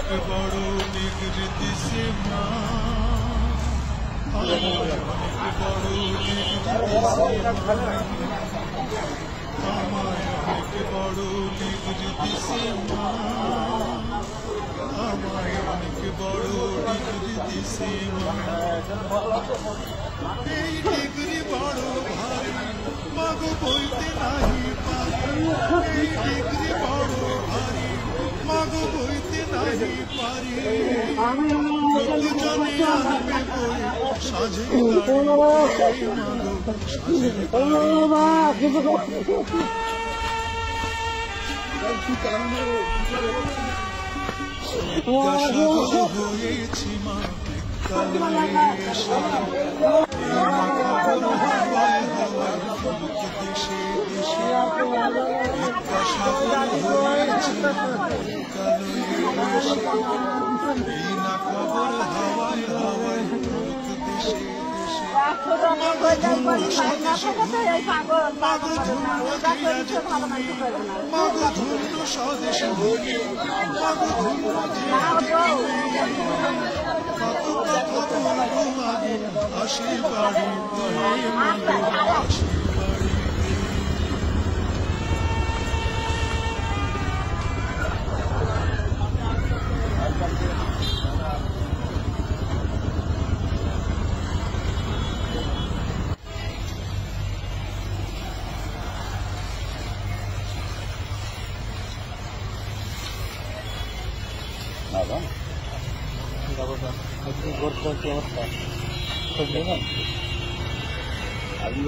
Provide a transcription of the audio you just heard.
বড় নিগৃতি সীমা অনেক বড় নিগৃতি সীমা আমায় অনেক বড় নিগৃতি সীমা আমায় অনেক বড় নিগৃতি সীমা এই ডিগ্রি বড় ভারী মাগো বইতে নাহি পারি এই ডিগ্রি বড় ভারী মাগো বইতে নাহি পারি লোকজনে আনবে বই সাজে গাড়ি মাগো সাজে গাড়ি হয়েছি মা বিদ্যালয়ে এসে হাওয়ায় হাওয়ায় ফুলক দেশে দেশে বিদ্যাসাগর হয়েছে বিদ্যালয়ে এসে এই না খবর হাওয়ায় হাওয়ায় ফুলক দেশে দেশে মাগো ধন্য ধীরাজ তুমি মাগো ধন্য স্বদেশ ভূমি মাগো ধন্য ধীরাজ কত কথা বলবো মাগো হাসি বাড়ি মাগো হাসি বাড়ি अभी